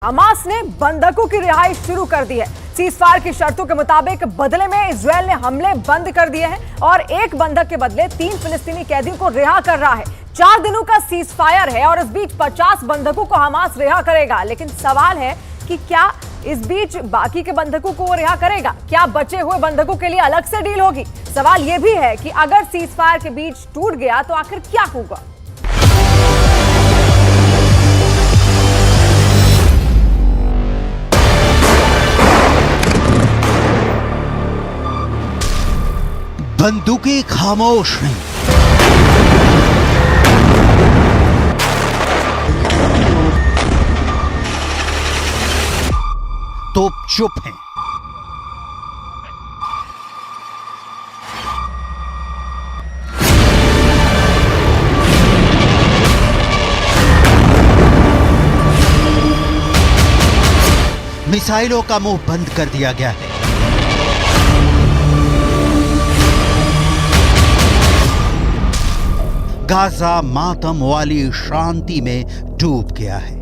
Hamas ने बंधकों की रिहाई शुरू कर दी है। सीजफायर की शर्तों के मुताबिक बदले में इजरायल ने हमले बंद कर दिए हैं और एक बंधक के बदले 3 फिलिस्तीनी कैदियों को रिहा कर रहा है। 4 दिनों का सीजफायर है और इस बीच 50 बंधकों को हमास रिहा करेगा। लेकिन सवाल है कि क्या इस बीच बाकी के बंधकों को वो रिहा करेगा? क्या बचे हुए बंधकों के लिए अलग से डील होगी? सवाल यह भी है कि अगर सीजफायर के बीच टूट गया तो आखिर क्या होगा? बंदूकें खामोश हैं, तोप चुप हैं। मिसाइलों का मुंह बंद कर दिया गया है। गाजा मातम वाली शांति में डूब गया है।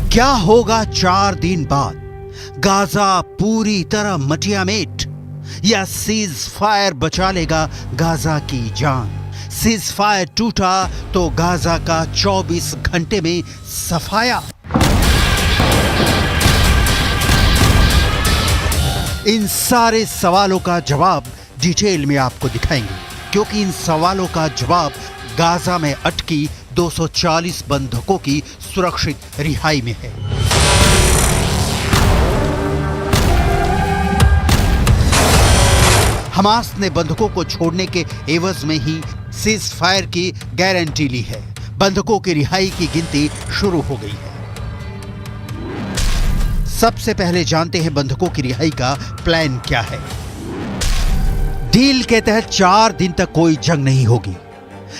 क्या होगा 4 दिन बाद? गाजा पूरी तरह मटियामेट या सीज फायर बचा लेगा गाजा की जान? सीज फायर टूटा तो गाजा का 24 घंटे में सफाया। इन सारे सवालों का जवाब डिटेल में आपको दिखाएंगे, क्योंकि इन सवालों का जवाब गाजा में अटकी 240 बंधकों की सुरक्षित रिहाई में है। हमास ने बंधकों को छोड़ने के एवज में ही सीज फायर की गारंटी ली है। बंधकों की रिहाई की गिनती शुरू हो गई है। सबसे पहले जानते हैं बंधकों की रिहाई का प्लान क्या है। डील के तहत 4 दिन तक कोई जंग नहीं होगी,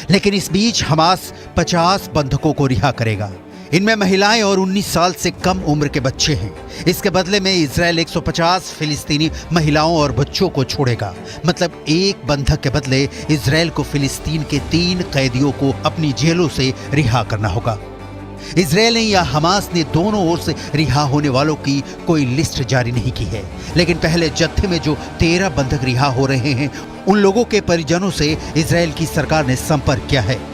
लेकिन इस बीच हमास 50 बंधकों को रिहा करेगा। इनमें महिलाएं और 19 साल से कम उम्र के बच्चे हैं। इसके बदले में इजरायल 150 फिलिस्तीनी महिलाओं और बच्चों को छोड़ेगा। मतलब एक बंधक के बदले इजरायल को फिलिस्तीन के 3 कैदियों को अपनी जेलों से रिहा करना होगा। इजरायल ने या हमास ने दोनों ओर से रिहा होने वालों की कोई लिस्ट जारी नहीं की है, लेकिन पहले जत्थे में जो 13 बंधक रिहा हो रहे हैं, उन लोगों के परिजनों से इजरायल की सरकार ने संपर्क किया है।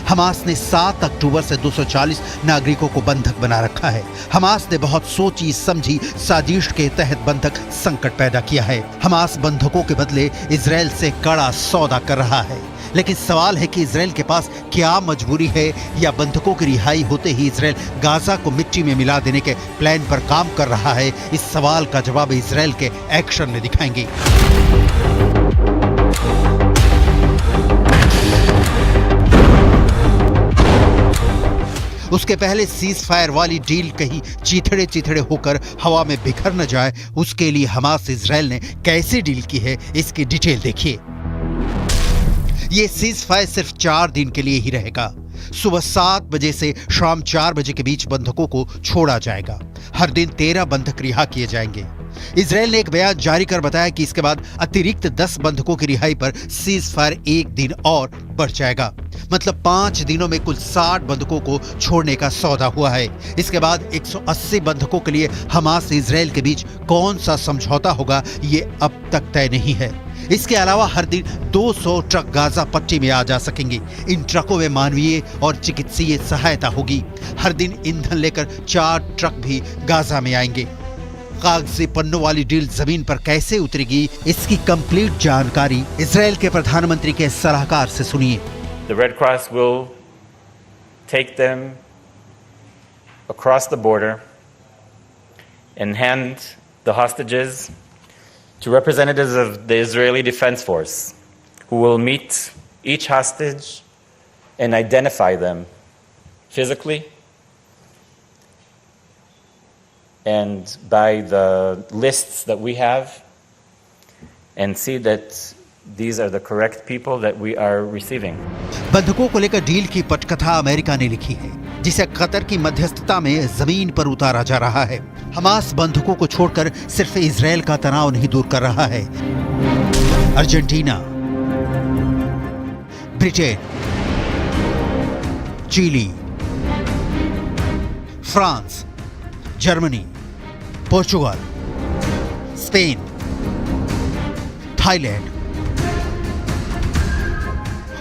हमास ने 7 अक्टूबर से 240 नागरिकों को बंधक बना रखा है। हमास ने बहुत सोची समझी साजिश के तहत बंधक संकट पैदा किया है। हमास बंधकों के बदले इजरायल से कड़ा सौदा कर रहा है। लेकिन सवाल है कि इजरायल के पास क्या मजबूरी है, या बंधकों की रिहाई होते ही इजरायल गाजा को मिट्टी में मिला देने के प्लान पर काम कर रहा है? इस सवाल का जवाब इजरायल के एक्शन में दिखाएंगे। उसके पहले सीज फायर वाली डील कहीं चिथड़े चिथड़े होकर हवा में बिखर न जाए, उसके लिए हमास इजरायल ने कैसे डील की है, इसकी डिटेल देखिए। यह सीज फायर सिर्फ 4 दिन के लिए ही रहेगा। सुबह 7 बजे से शाम 4 बजे के बीच बंधकों को छोड़ा जाएगा। हर दिन 13 बंधक रिहा किए जाएंगे। इजरायल ने एक बयान जारी कर बताया कि इसके बाद अतिरिक्त 10 बंधकों की रिहाई पर सीज फायर 1 दिन और बढ़ जाएगा। मतलब 5 दिनों में कुल 60 बंधकों को छोड़ने का सौदा हुआ है। इसके बाद 180 बंधकों के लिए हमास से इजरायल के बीच कौन सा समझौता होगा, ये अब तक तय नहीं है। इसके अलावा हर दिन 200 ट्रक गाजा पट्टी में आ जा सकेंगे। इन ट्रकों में मानवीय और चिकित्सीय सहायता होगी। हर दिन ईंधन लेकर 4 ट्रक भी गाजा में आएंगे। कागजी पन्नों वाली डील जमीन पर कैसे उतरेगी, इसकी कंप्लीट जानकारी इजरायल के प्रधानमंत्री के सलाहकार से सुनिए। The Red Cross will take them across the border and hand the hostages to representatives of the Israeli Defense Force, who will meet each hostage and identify them physically and by the lists that we have, and see that these are the correct people that we are receiving. बंधकों को लेकर deal की पटकथा America ने लिखी है, जिसे Qatar की मध्यस्थता में जमीन पर उतारा जा रहा है। हमास बंधकों को छोड़कर सिर्फ इजरायल का तनाव नहीं दूर कर रहा है। Argentina, Britain, Chile, France, Germany, Portugal, Spain, Thailand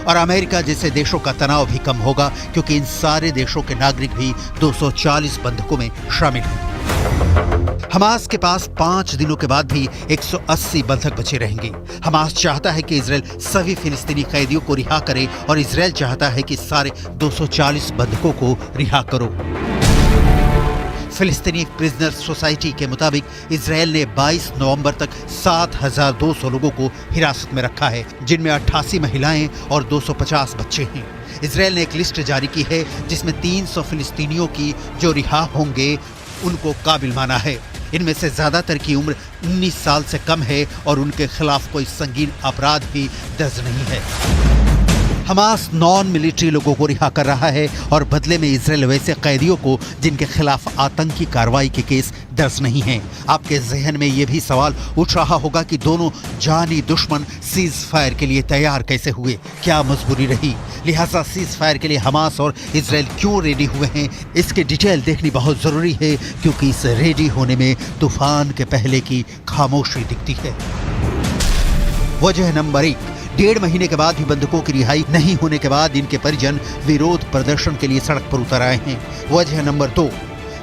और अमेरिका जैसे देशों का तनाव भी कम होगा, क्योंकि इन सारे देशों के नागरिक भी 240 बंधकों में शामिल हैं। हमास के पास 5 दिनों के बाद भी 180 बंधक बचे रहेंगे। हमास चाहता है कि इजरायल सभी फिलिस्तीनी कैदियों को रिहा करे और इजरायल चाहता है कि सारे 240 बंधकों को रिहा करो। फिलिस्तीनी प्रिजनर सोसाइटी के मुताबिक इजरायल ने 22 नवंबर तक 7,200 लोगों को हिरासत में रखा है, जिनमें 88 महिलाएं और 250 बच्चे हैं। इजरायल ने एक लिस्ट जारी की है जिसमें 300 फिलिस्तीनियों की जो रिहा होंगे उनको काबिल माना है। इनमें से ज्यादातर की उम्र 19 साल से कम है और उनके खिलाफ कोई संगीन अपराध भी दर्ज नहीं है। हमास नॉन मिलिट्री लोगों को रिहा कर रहा है और बदले में इजरायल वैसे कैदियों को जिनके खिलाफ आतंकी कार्रवाई के केस दर्ज नहीं हैं। आपके जहन में यह भी सवाल उठ रहा होगा कि दोनों जानी दुश्मन सीज फायर के लिए तैयार कैसे हुए, क्या मजबूरी रही, लिहाजा सीज फायर के लिए हमास और इजरायल क्यों रेडी हुए हैं, इसकी डिटेल देखनी बहुत जरूरी है, क्योंकि इस रेडी होने में तूफान के पहले की खामोशी दिखती है। वजह नंबर 1, 1.5 महीने के बाद भी बंधकों की रिहाई नहीं होने के बाद इनके परिजन विरोध प्रदर्शन के लिए सड़क पर उतर आए हैं। वजह नंबर 2,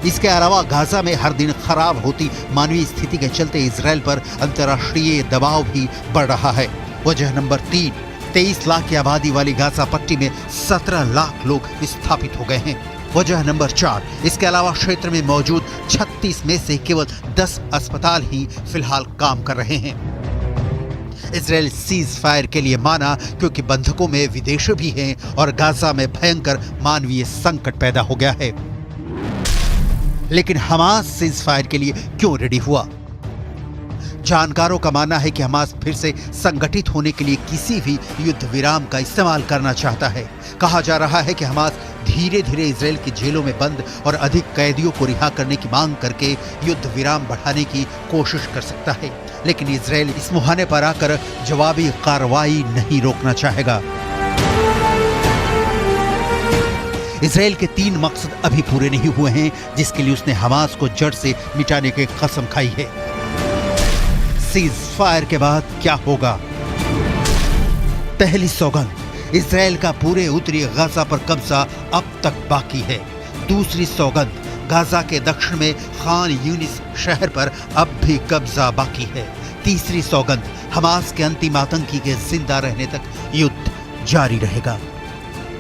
इसके अलावा गाजा में हर दिन खराब होती मानवीय स्थिति के चलते इजरायल पर अंतर्राष्ट्रीय दबाव भी बढ़ रहा है। वजह नंबर 3, 23 लाख की आबादी वाली गाजा पट्टी में 17 लाख लोग विस्थापित हो गए हैं। वजह नंबर 4, इसके अलावा क्षेत्र में मौजूद 36 में से केवल 10 अस्पताल ही फिलहाल काम कर रहे हैं। इजरायल सीज फायर के लिए माना क्योंकि बंधकों में विदेशी भी हैं और गाजा में भयंकर मानवीय संकट पैदा हो गया है। लेकिन हमास सीज फायर के लिए क्यों रेडी हुआ? जानकारों का मानना है कि हमास फिर से संगठित होने के लिए किसी भी युद्ध विराम का इस्तेमाल करना चाहता है। कहा जा रहा है कि हमास धीरे धीरे इजरायल की जेलों में बंद और अधिक कैदियों को रिहा करने की मांग करके युद्ध विराम बढ़ाने की कोशिश कर सकता है, लेकिन इजरायल इस मुहाने पर आकर जवाबी कार्रवाई नहीं रोकना चाहेगा। इजरायल के 3 मकसद अभी पूरे नहीं हुए हैं, जिसके लिए उसने हमास को जड़ से मिटाने की कसम खाई है। सीज फायर के बाद क्या होगा? पहली सौगंध, इजरायल का पूरे उत्तरी गाजा पर कब्जा अब तक बाकी है। दूसरी सौगंध, गाजा के दक्षिण में खान यूनिस शहर पर अब भी कब्जा बाकी है। तीसरी सौगंध, हमास के अंतिम आतंकी के जिंदा रहने तक युद्ध जारी रहेगा।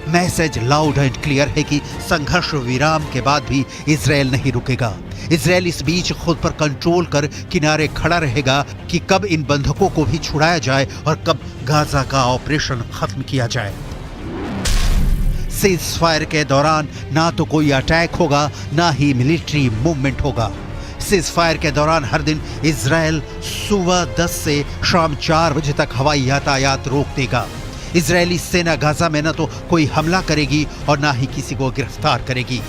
मैसेज लाउड एंड क्लियर है कि संघर्ष विराम के बाद भी इजरायल नहीं रुकेगा। इजरायल इस बीच खुद पर कंट्रोल कर किनारे खड़ा रहेगा कि कब इन बंधकों को भी छुड़ाया जाए और कब गाजा का ऑपरेशन खत्म किया जाए। सीज फायर के दौरान ना तो कोई अटैक होगा, ना ही मिलिट्री मूवमेंट होगा। सीज फायर के दौरान हर दिन इजरायल सुबह 10 से शाम 4 बजे तक हवाई यातायात रोक देगा। इजरायली सेना गाजा में न तो कोई हमला करेगी और ना ही किसी को गिरफ्तार करेगी।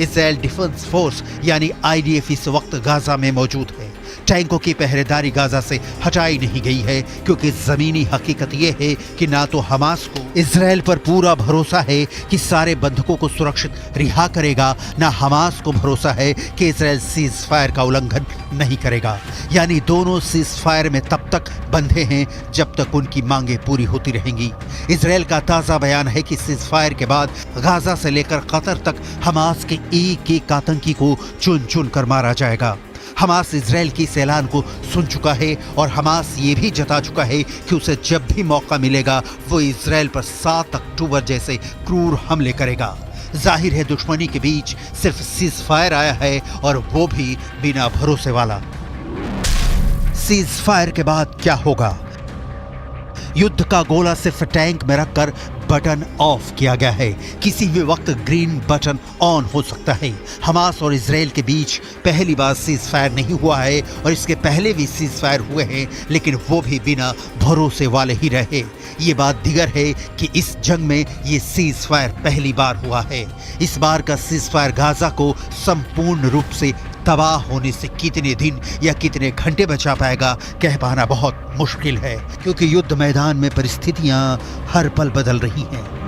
इजरायल डिफेंस फोर्स यानी आईडीएफ इस वक्त गाजा में मौजूद है। टैंकों की पहरेदारी गाजा से हटाई नहीं गई है, क्योंकि जमीनी हकीकत यह है कि ना तो हमास को इजरायल पर पूरा भरोसा है कि सारे बंधकों को सुरक्षित रिहा करेगा, ना हमास को भरोसा है कि इजरायल सीज फायर का उल्लंघन नहीं करेगा। यानी दोनों सीज फायर में तब तक बंधे हैं जब तक उनकी मांगे पूरी होती रहेंगी। इजरायल का ताजा बयान है कि सीज फायर के बाद गाजा से लेकर कतर तक हमास के एक एक आतंकी को चुन चुन कर मारा जाएगा। हमास इजरायल की इस ऐलान को सुन चुका है और हमास ये भी जता चुका है कि उसे जब भी मौका मिलेगा वो इजरायल पर 7 अक्टूबर जैसे क्रूर हमले करेगा। जाहिर है दुश्मनी के बीच सिर्फ सीज फायर आया है और वो भी बिना भरोसे वाला। सीज फायर के बाद क्या होगा? युद्ध का गोला सिर्फ टैंक में रखकर बटन ऑफ किया गया है। किसी भी वक्त ग्रीन बटन ऑन हो सकता है। हमास और इजराइल के बीच पहली बार सीज फायर नहीं हुआ है और इसके पहले भी सीज फायर हुए हैं, लेकिन वो भी बिना भरोसे वाले ही रहे। ये बात दिगर है कि इस जंग में ये सीज फायर पहली बार हुआ है। इस बार का सीज फायर गाजा को संपूर्ण रूप से तबाह होने से कितने दिन या कितने घंटे बचा पाएगा कह पाना बहुत मुश्किल है, क्योंकि युद्ध मैदान में परिस्थितियां हर पल बदल रही हैं।